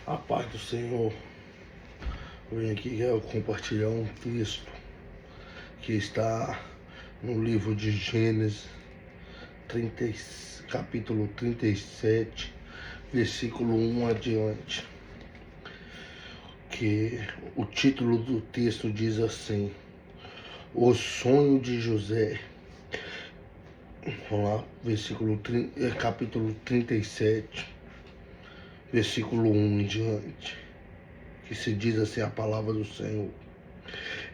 A paz do Senhor. Eu vim aqui compartilhar um texto que está no livro de Gênesis, capítulo 37, versículo 1 adiante. Que o título do texto diz assim: O sonho de José. Vamos lá, capítulo 37, versículo 1 em diante, que se diz assim a palavra do Senhor.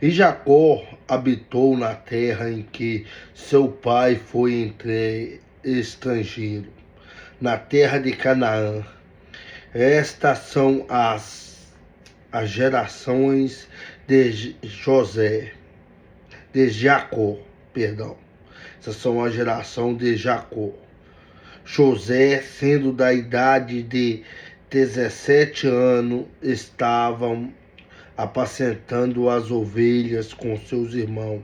E Jacó habitou na terra em que seu pai foi estrangeiro, na terra de Canaã. Estas são as gerações de Jacó. Essas são a geração de Jacó. José, sendo da idade de 17 anos, estavam apacentando as ovelhas com seus irmãos.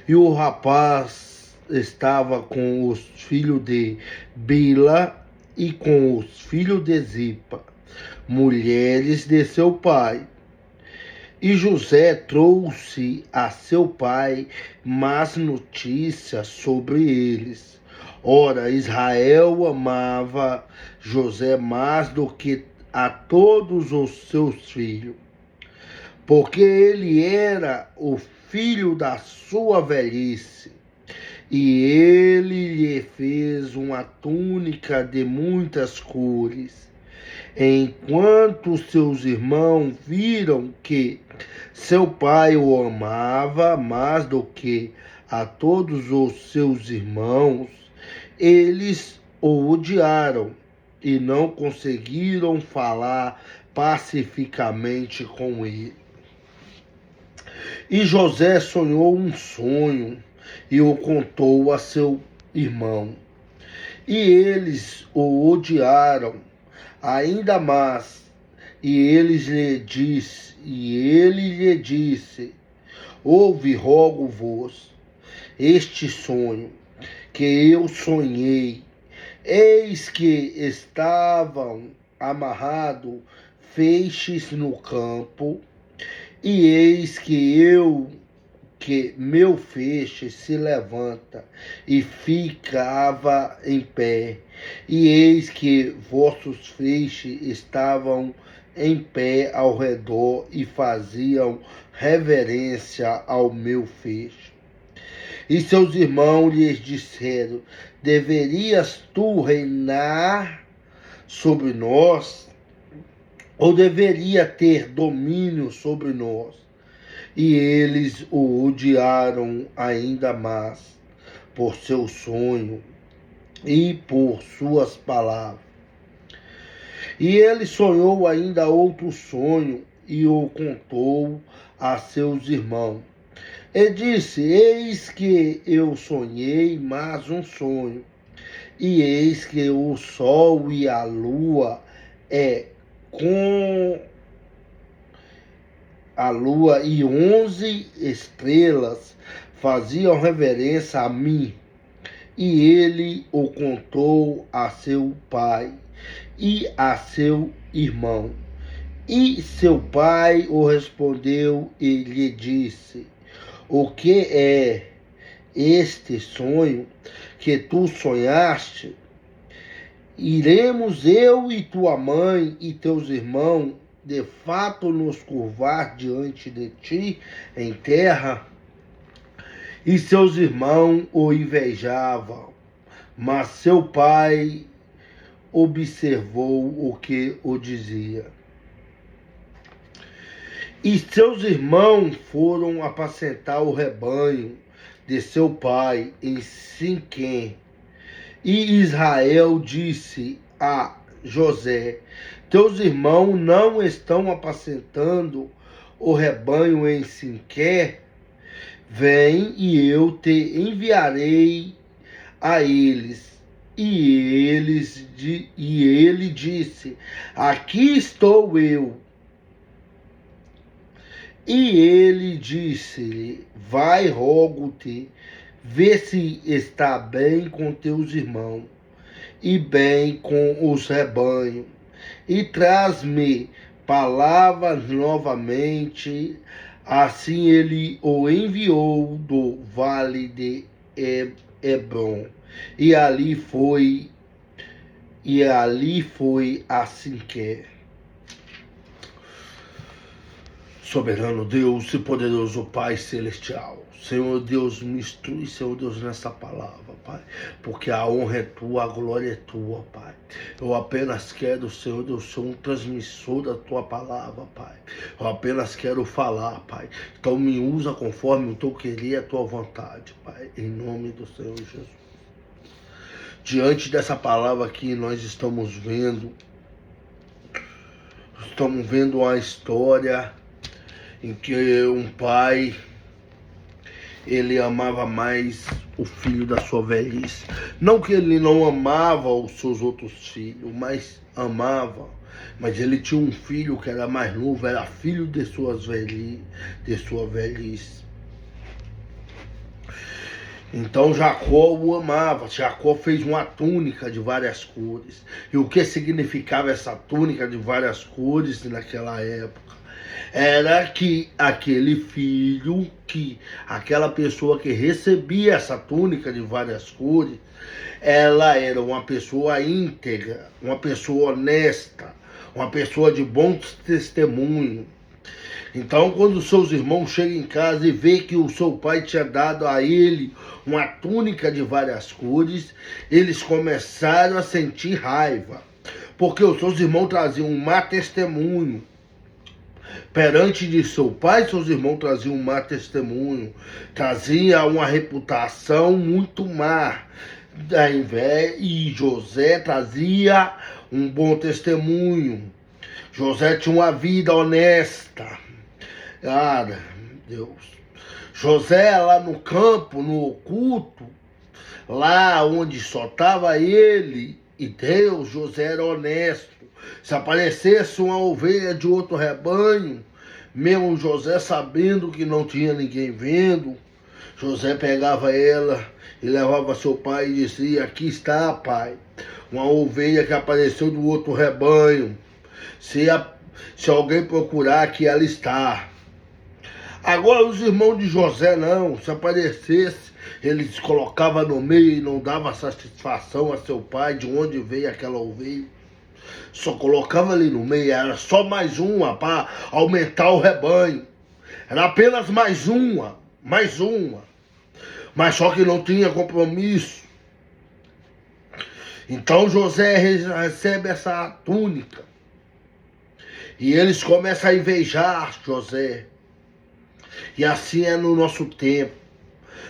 E o rapaz estava com os filhos de Bila e com os filhos de Zipa, mulheres de seu pai. E José trouxe a seu pai más notícias sobre eles. Ora, Israel amava José mais do que a todos os seus filhos, porque ele era o filho da sua velhice. E ele lhe fez uma túnica de muitas cores. Enquanto seus irmãos viram que seu pai o amava mais do que a todos os seus irmãos, eles o odiaram e não conseguiram falar pacificamente com ele. E José sonhou um sonho e o contou a seu irmão. E eles o odiaram ainda mais. E ele lhe disse: Ouve, rogo-vos, este sonho que eu sonhei. Eis que estavam amarrados feixes no campo, e eis que meu feixe se levanta e ficava em pé, e eis que vossos feixes estavam em pé ao redor e faziam reverência ao meu feixe. E seus irmãos lhes disseram: Deverias tu reinar sobre nós? Ou deveria ter domínio sobre nós? E eles o odiaram ainda mais por seu sonho e por suas palavras. E ele sonhou ainda outro sonho e o contou a seus irmãos. E disse: Eis que eu sonhei mais um sonho, e eis que o sol e a lua e 11 estrelas faziam reverência a mim. E ele o contou a seu pai e a seu irmão. E seu pai o respondeu e lhe disse: O que é este sonho que tu sonhaste? Iremos eu e tua mãe e teus irmãos de fato nos curvar diante de ti em terra? E seus irmãos o invejavam, mas seu pai observou o que o dizia. E seus irmãos foram apacentar o rebanho de seu pai em Siquém. E Israel disse a José: Teus irmãos não estão apacentando o rebanho em Siquém? Vem e eu te enviarei a eles. E ele disse: Aqui estou eu. E ele disse-lhe: Vai, rogo-te, vê se está bem com teus irmãos e bem com os rebanhos, e traz-me palavras novamente. Assim ele o enviou do vale de Hebron, e ali foi assim que soberano Deus e poderoso Pai celestial, Senhor Deus, me instrui, Senhor Deus, nessa palavra, Pai, porque a honra é tua, a glória é tua, Pai. Eu apenas quero, Senhor Deus, ser um transmissor da tua palavra, Pai. Eu apenas quero falar, Pai. Então me usa conforme o teu querer e a tua vontade, Pai, em nome do Senhor Jesus. Diante dessa palavra que nós estamos vendo uma história em que um pai, ele amava mais o filho da sua velhice. Não que ele não amava os seus outros filhos, mas amava. Mas ele tinha um filho que era mais novo, era filho de sua velhice. Então Jacó o amava. Jacó fez uma túnica de várias cores. E o que significava essa túnica de várias cores naquela época? Era que aquele filho, aquela pessoa que recebia essa túnica de várias cores, ela era uma pessoa íntegra, uma pessoa honesta, uma pessoa de bom testemunho. Então, quando seus irmãos chegam em casa e vê que o seu pai tinha dado a ele uma túnica de várias cores, eles começaram a sentir raiva, porque os seus irmãos traziam um má testemunho. Perante de seu pai, seus irmãos traziam um má testemunho, trazia uma reputação muito má. E José trazia um bom testemunho. José tinha uma vida honesta. Ah, Deus. José lá no campo, no oculto, lá onde só estava ele e Deus, José era honesto. Se aparecesse uma ovelha de outro rebanho, mesmo José sabendo que não tinha ninguém vendo, José pegava ela e levava seu pai e dizia: aqui está, pai, uma ovelha que apareceu do outro rebanho. Se alguém procurar, aqui ela está. Agora os irmãos de José não, se aparecesse, eles colocavam no meio e não dava satisfação a seu pai de onde veio aquela ovelha. Só colocava ali no meio, era só mais uma para aumentar o rebanho. Era apenas mais uma. Mas só que não tinha compromisso. Então José recebe essa túnica. E eles começam a invejar José. E assim é no nosso tempo.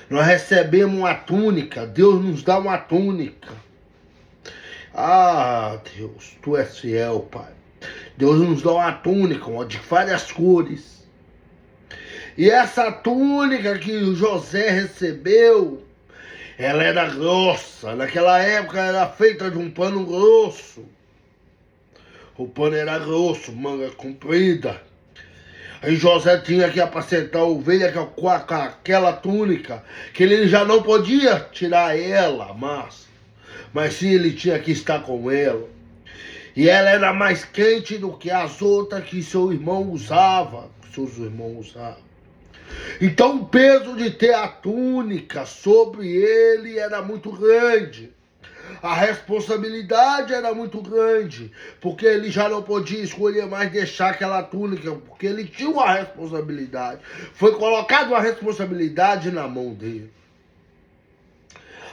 Nós recebemos uma túnica, Deus nos dá uma túnica. Ah, Deus, tu és fiel, Pai. Deus nos dá uma túnica de várias cores. E essa túnica que José recebeu, ela era grossa. Naquela época era feita de um pano grosso. O pano era grosso, manga comprida. Aí José tinha que apacentar a ovelha com aquela túnica, que ele já não podia tirar ela, mas sim ele tinha que estar com ela. E ela era mais quente do que as outras que seus irmãos usavam. Então o peso de ter a túnica sobre ele era muito grande. A responsabilidade era muito grande, porque ele já não podia escolher mais deixar aquela túnica, porque ele tinha uma responsabilidade. Foi colocada uma responsabilidade na mão dele.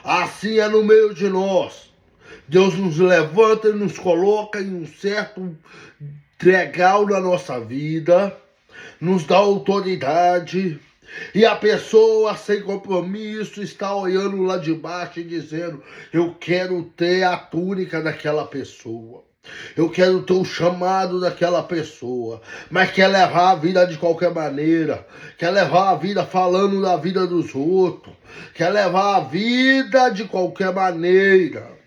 Assim é no meio de nós. Deus nos levanta e nos coloca em um certo degrau na nossa vida, nos dá autoridade, e a pessoa sem compromisso está olhando lá de baixo e dizendo: eu quero ter a túnica daquela pessoa, eu quero ter o chamado daquela pessoa, mas quer levar a vida de qualquer maneira, quer levar a vida falando da vida dos outros, quer levar a vida de qualquer maneira.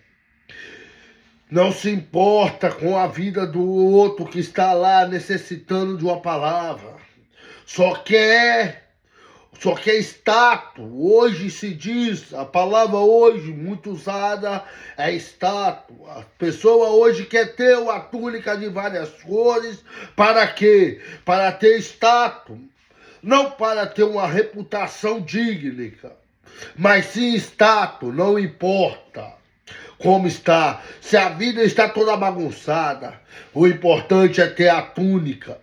Não se importa com a vida do outro que está lá necessitando de uma palavra. Só quer Só que é status. Hoje se diz, a palavra hoje muito usada é status. A pessoa hoje quer ter uma túnica de várias cores. Para quê? Para ter status. Não para ter uma reputação digna, mas sim status, não importa como está. Se a vida está toda bagunçada, o importante é ter a túnica.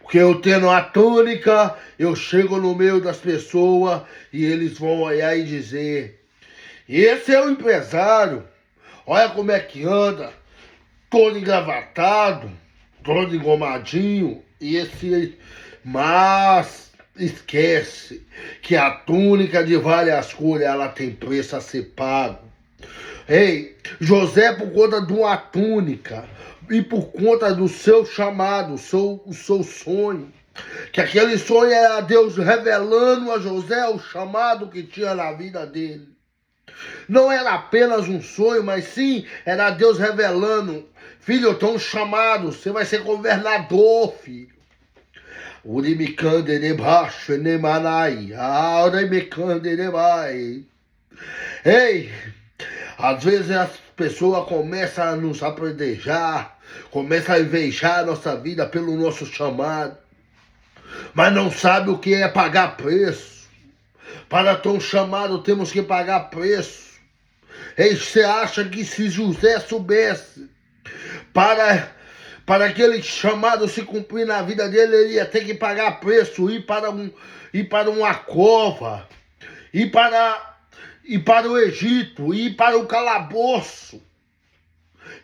Porque eu tendo a túnica, eu chego no meio das pessoas e eles vão olhar e dizer: esse é o empresário, olha como é que anda, todo engravatado, todo engomadinho. Mas esquece que a túnica de várias cores, ela tem preço a ser pago. Ei, José, por conta de uma túnica e por conta do seu chamado, o seu sonho, que aquele sonho era Deus revelando a José o chamado que tinha na vida dele. Não era apenas um sonho, mas sim era Deus revelando: filho, eu tenho um chamado, você vai ser governador, filho. Ei, às vezes as pessoas começam a nos apedrejar, começam a invejar a nossa vida pelo nosso chamado, mas não sabe o que é pagar preço. Para ter um chamado temos que pagar preço. Ei, você acha que se José soubesse para aquele chamado se cumprir na vida dele, ele ia ter que pagar preço, ir para uma cova, ir para o Egito, ir para o calabouço,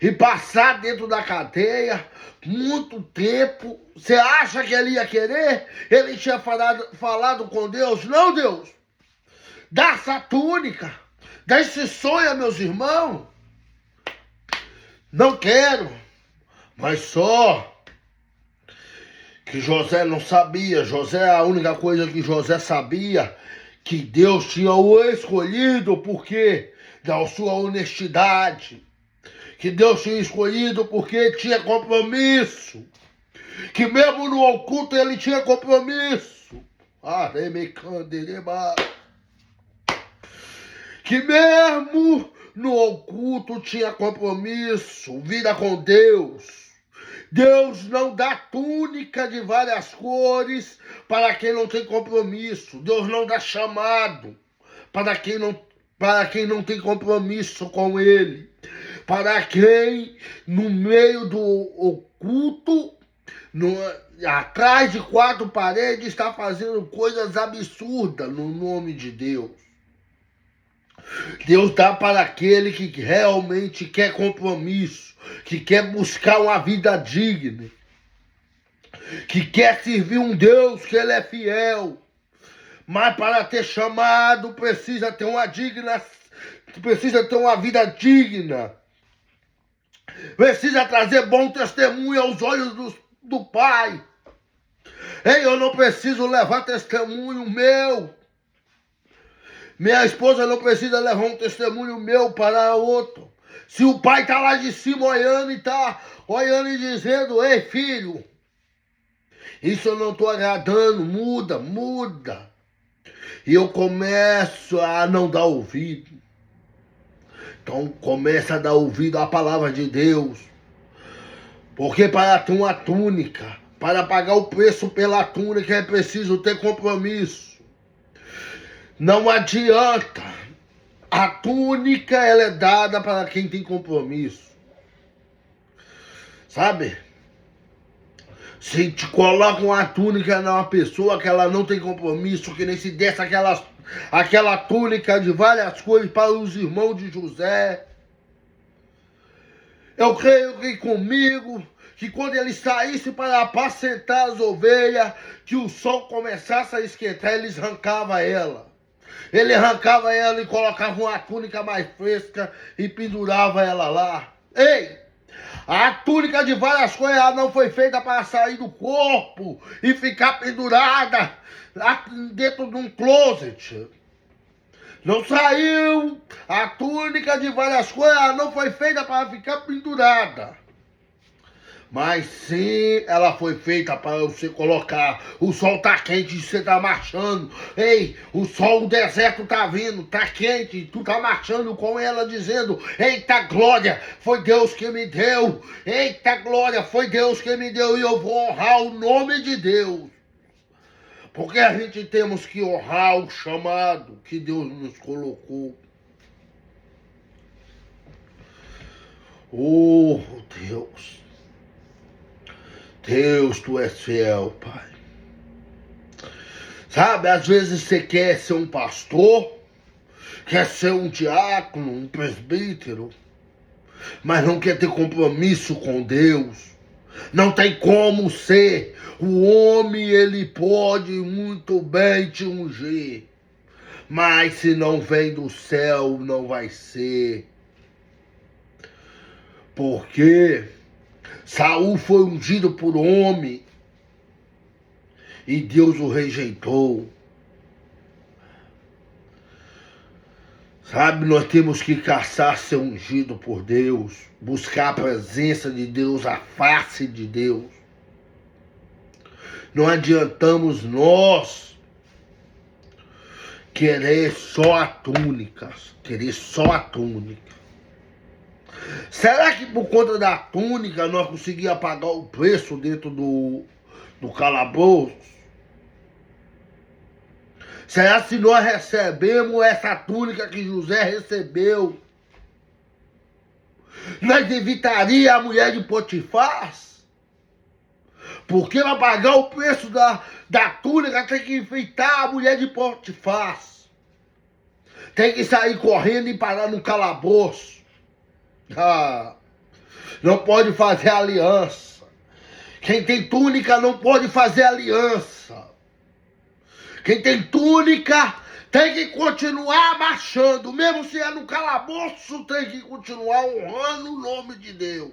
e passar dentro da cadeia muito tempo? Você acha que ele ia querer? Ele tinha falado com Deus: não, Deus, dá essa túnica, dá esse sonho a meus irmãos. Não quero. Mas só que José não sabia. A única coisa que José sabia, que Deus tinha o escolhido porque da sua honestidade, que Deus tinha escolhido porque tinha compromisso, que mesmo no oculto ele tinha compromisso. Que mesmo no oculto tinha compromisso, vida com Deus. Deus não dá túnica de várias cores para quem não tem compromisso. Deus não dá chamado para quem não tem compromisso com Ele. Para quem, no meio do oculto, atrás de quatro paredes, está fazendo coisas absurdas no nome de Deus. Deus dá para aquele que realmente quer compromisso, que quer buscar uma vida digna, que quer servir um Deus que ele é fiel. Mas para ter chamado precisa ter uma vida digna. Precisa trazer bom testemunho aos olhos do Pai. Ei, eu não preciso levar testemunho meu. Minha esposa não precisa levar um testemunho meu para outro. Se o pai está lá de cima olhando e dizendo: ei, filho, isso eu não estou agradando, muda. E eu começo a não dar ouvido. Então começa a dar ouvido à palavra de Deus. Porque para ter uma túnica, para pagar o preço pela túnica, é preciso ter compromisso. Não adianta. A túnica, ela é dada para quem tem compromisso. Sabe? Se te coloca uma túnica numa pessoa que ela não tem compromisso, que nem se desse aquela túnica de várias cores para os irmãos de José. Eu creio que comigo, que quando ele saísse para apacentar as ovelhas, que o sol começasse a esquentar, eles arrancavam ela. Ele arrancava ela e colocava uma túnica mais fresca e pendurava ela lá. Ei, a túnica de várias cores não foi feita para sair do corpo e ficar pendurada lá dentro de um closet. Não saiu. A túnica de várias cores não foi feita para ficar pendurada. Mas sim, ela foi feita para você colocar. O sol tá quente e você tá marchando. Ei, o sol, o deserto tá vindo, tá quente. Tu tá marchando com ela dizendo: eita glória, foi Deus que me deu. Eita glória, foi Deus que me deu. E eu vou honrar o nome de Deus. Porque a gente temos que honrar o chamado que Deus nos colocou. Oh, Deus. Deus, tu és fiel, Pai. Sabe, às vezes você quer ser um pastor, quer ser um diácono, um presbítero, mas não quer ter compromisso com Deus. Não tem como ser. O homem, ele pode muito bem te ungir, mas se não vem do céu, não vai ser. Porque Saul foi ungido por homem e Deus o rejeitou. Sabe, nós temos que caçar ser ungido por Deus, buscar a presença de Deus, a face de Deus. Não adiantamos nós querer só a túnica, querer só a túnica. Será que por conta da túnica nós conseguimos pagar o preço dentro do calabouço? Será se nós recebemos essa túnica que José recebeu, nós evitaria a mulher de Potifar? Porque para pagar o preço da túnica tem que enfrentar a mulher de Potifar. Tem que sair correndo e parar no calabouço. Não pode fazer aliança. Quem tem túnica não pode fazer aliança. Quem tem túnica tem que continuar marchando. Mesmo se é no calabouço, tem que continuar honrando o nome de Deus.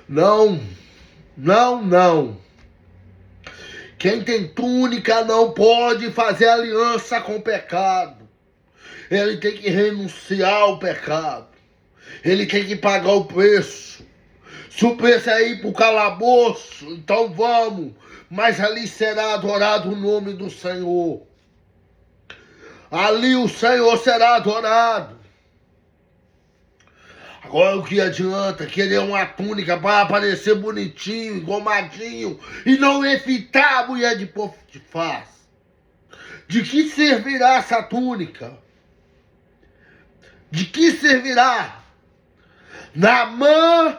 Não, não, não. Quem tem túnica não pode fazer aliança com o pecado. Ele tem que renunciar ao pecado. Ele tem que pagar o preço. Se o preço é ir para o calabouço, então vamos. Mas ali será adorado o nome do Senhor. Ali o Senhor será adorado. Agora o que adianta querer uma túnica para aparecer bonitinho, engomadinho, e não evitar a mulher de Potifar? De que servirá essa túnica? De que servirá? Naamã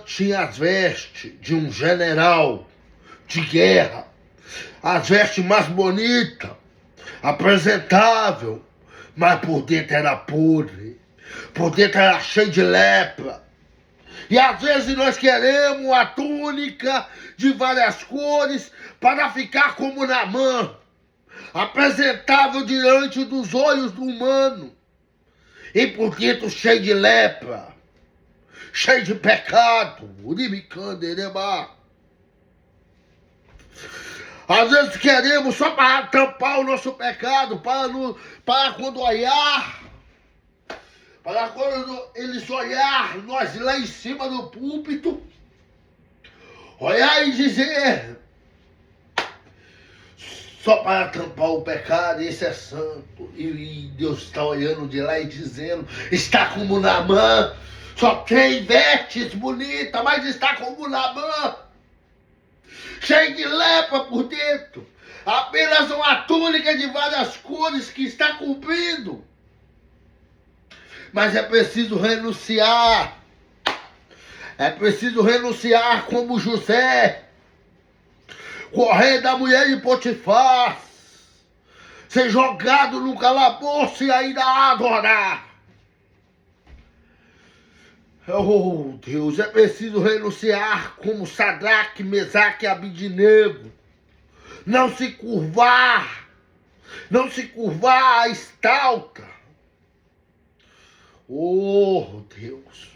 tinha as vestes de um general de guerra, as vestes mais bonitas, apresentável, mas por dentro era podre, por dentro era cheio de lepra. E às vezes nós queremos a túnica de várias cores para ficar como Naamã, apresentável diante dos olhos do humano, e por dentro cheio de lepra, cheio de pecado. Às vezes queremos só para tampar o nosso pecado, para quando olhar, para quando eles olhar nós lá em cima do púlpito, olhar e dizer, só para tampar o pecado, esse é santo. E Deus está olhando de lá e dizendo, está como Naamã, só tem vestes bonitas, mas está como Naamã, cheio de lepra por dentro, apenas uma túnica de várias cores que está cumprindo. Mas é preciso renunciar. É preciso renunciar como José, correr da mulher de Potifar, ser jogado no calabouço e ainda adorar. Oh Deus, é preciso renunciar como Sadraque, Mesaque e Abidnego. Não se curvar à estalta. Oh Deus,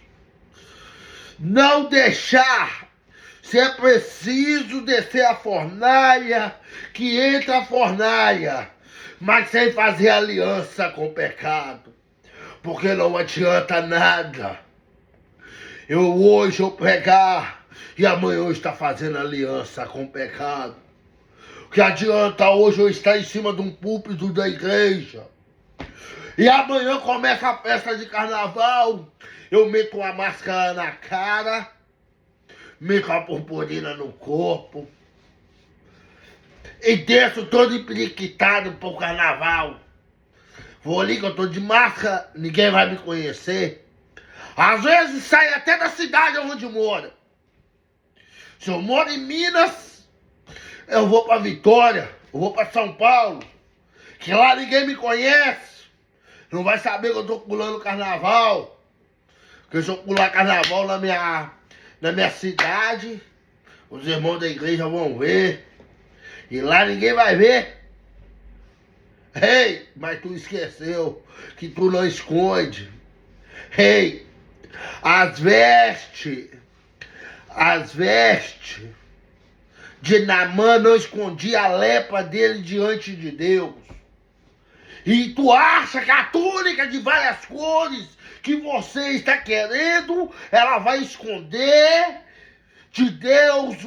não deixar. Se é preciso descer a fornalha, que entra a fornalha, mas sem fazer aliança com o pecado. Porque não adianta nada hoje eu pregar e amanhã eu estar fazendo aliança com o pecado. O que adianta hoje eu estar em cima de um púlpito da igreja e amanhã começa a festa de carnaval, eu meto a máscara na cara, meto a purpurina no corpo e desço todo empiriquitado pro carnaval. Vou ali que eu tô de máscara, ninguém vai me conhecer. Às vezes sai até da cidade onde mora. Se eu moro em Minas, eu vou pra Vitória, eu vou pra São Paulo, que lá ninguém me conhece. Não vai saber que eu tô pulando carnaval. Porque se eu pular carnaval na minha cidade, os irmãos da igreja vão ver. E lá ninguém vai ver. Ei, mas tu esqueceu que tu não esconde. Ei, as vestes de Naamã não escondia a lepra dele diante de Deus. E tu acha que a túnica de várias cores que você está querendo, ela vai esconder de Deus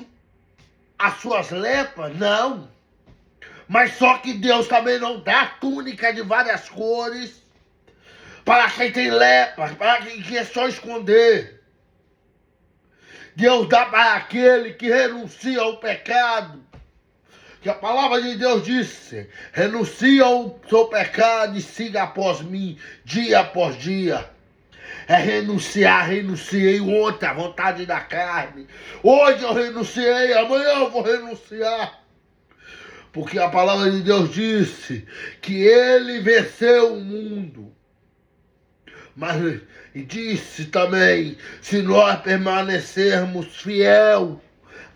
as suas lepras? Não. Mas só que Deus também não dá túnica de várias cores para quem tem lepra, para quem quer só esconder. Deus dá para aquele que renuncia ao pecado. Que a palavra de Deus disse: renuncia ao seu pecado e siga após mim, dia após dia. É renunciar, renunciei ontem à vontade da carne. Hoje eu renunciei, amanhã eu vou renunciar. Porque a palavra de Deus disse que ele venceu o mundo. Mas disse também, se nós permanecermos fiel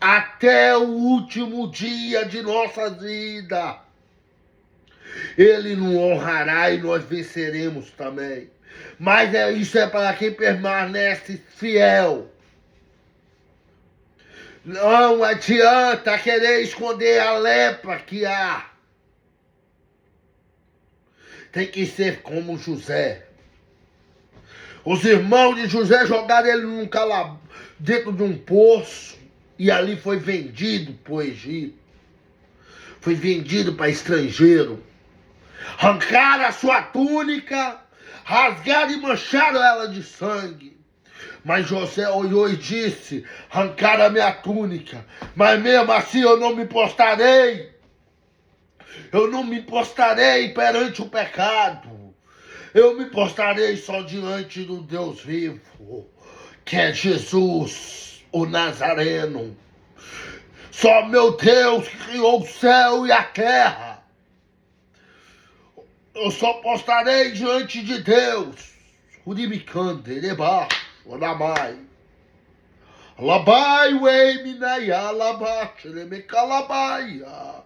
até o último dia de nossa vida, ele nos honrará e nós venceremos também. Mas isso é para quem permanece fiel. Não adianta querer esconder a lepra que há. Tem que ser como José. Os irmãos de José jogaram ele dentro de um poço e ali foi vendido para o Egito. Foi vendido para estrangeiro. Arrancaram a sua túnica, rasgaram e mancharam ela de sangue. Mas José olhou e disse: arrancaram a minha túnica, mas mesmo assim eu não me prostrarei. Eu não me prostrarei perante o pecado. Eu me prostrarei só diante do Deus vivo, que é Jesus, o Nazareno. Só meu Deus que criou o céu e a terra. Eu só prostrarei diante de Deus. Uribicande, debaixo, oramai. Labai, weiminaya, labache, lemecalabaia.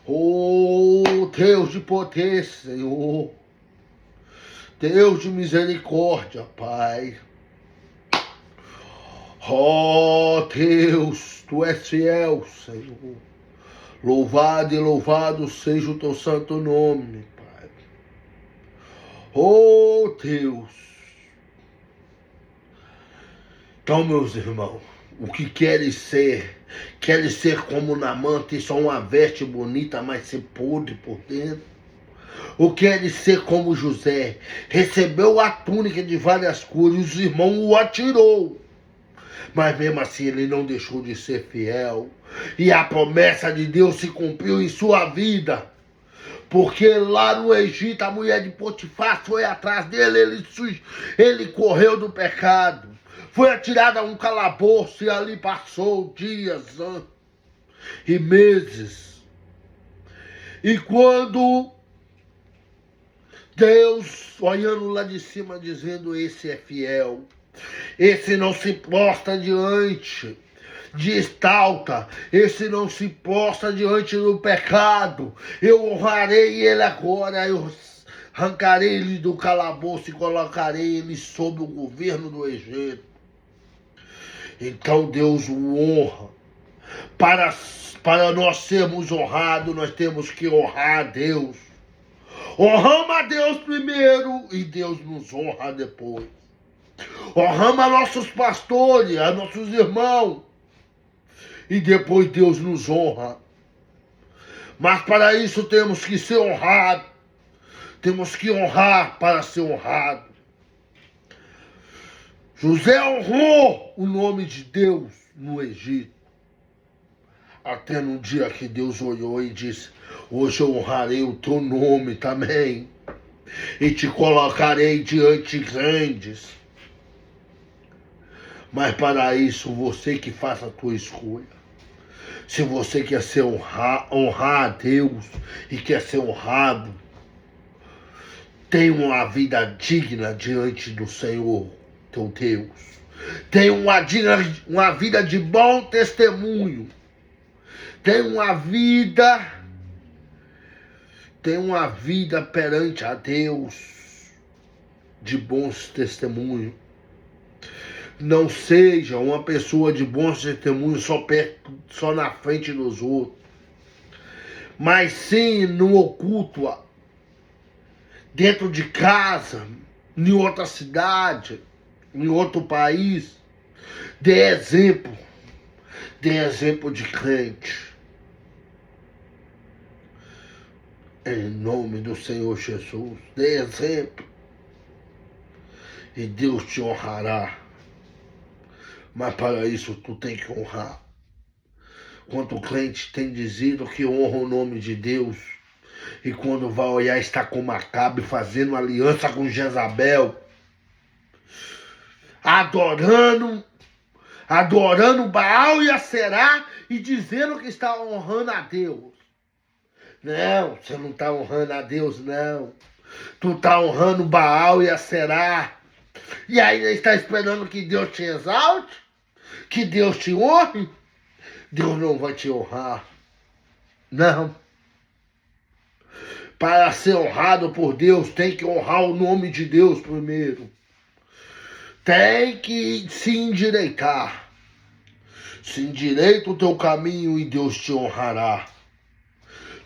Oh, Deus de poder, Senhor. Deus de misericórdia, Pai. Oh, Deus, Tu és fiel, Senhor. Louvado e louvado seja o Teu santo nome, Pai. Oh, Deus. Então, meus irmãos, o que queres ser? Queres ser como Naamã, ter só uma veste bonita, mas ser podre por dentro? Ou queres ser como José? Recebeu a túnica de várias cores, os irmãos o atirou. Mas mesmo assim ele não deixou de ser fiel. E a promessa de Deus se cumpriu em sua vida. Porque lá no Egito a mulher de Potifar foi atrás dele, ele correu do pecado. Foi atirado a um calabouço e ali passou dias, anos e meses. E quando Deus, olhando lá de cima, dizendo: esse é fiel, esse não se prostra diante de estalta, esse não se prostra diante do pecado, eu honrarei ele agora, eu arrancarei ele do calabouço e colocarei ele sob o governo do Egito. Então Deus o honra. Para nós sermos honrados, nós temos que honrar a Deus. Honramos a Deus primeiro e Deus nos honra depois. Honramos a nossos pastores, a nossos irmãos, e depois Deus nos honra. Mas para isso temos que ser honrados. Temos que honrar para ser honrado. José honrou o nome de Deus no Egito. Até no dia que Deus olhou e disse: hoje eu honrarei o teu nome também. E te colocarei diante grandes. Mas para isso, você que faça a tua escolha. Se você quer ser honrar a Deus e quer ser honrado, tenha uma vida digna diante do Senhor, teu Deus. Tenha uma vida de bom testemunho. Tenha uma vida perante a Deus de bons testemunhos. Não seja uma pessoa de bons testemunhos só na frente dos outros, mas sim no oculto, dentro de casa, em outra cidade, em outro país. Dê exemplo de crente. Em nome do Senhor Jesus, dê exemplo e Deus te honrará. Mas para isso tu tem que honrar. Quanto crente tem dizido que honra o nome de Deus, e quando vai olhar está com Macabe fazendo aliança com Jezabel, adorando Baal e Aserá e dizendo que está honrando a Deus. Não, você não está honrando a Deus, não. Tu está honrando Baal e Aserá. E ainda está esperando que Deus te exalte? Que Deus te honre? Deus não vai te honrar. Não. Para ser honrado por Deus, tem que honrar o nome de Deus primeiro. Tem que se endireitar. Se endireita o teu caminho e Deus te honrará.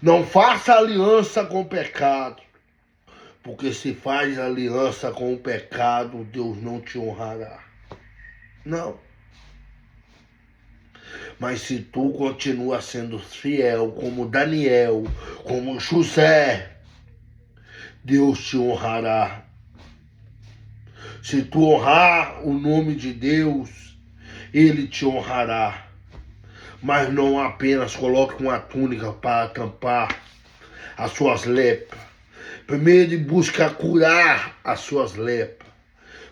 Não faça aliança com o pecado, porque se faz aliança com o pecado, Deus não te honrará. Não. Mas se tu continua sendo fiel, como Daniel, como José, Deus te honrará. Se tu honrar o nome de Deus, Ele te honrará. Mas não apenas coloque uma túnica para tampar as suas lepras. Primeiro ele busca curar as suas lepras.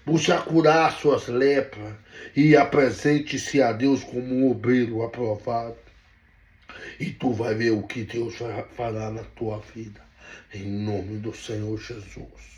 Busca curar as suas lepras e apresente-se a Deus como um obreiro aprovado. E tu vai ver o que Deus fará na tua vida. Em nome do Senhor Jesus.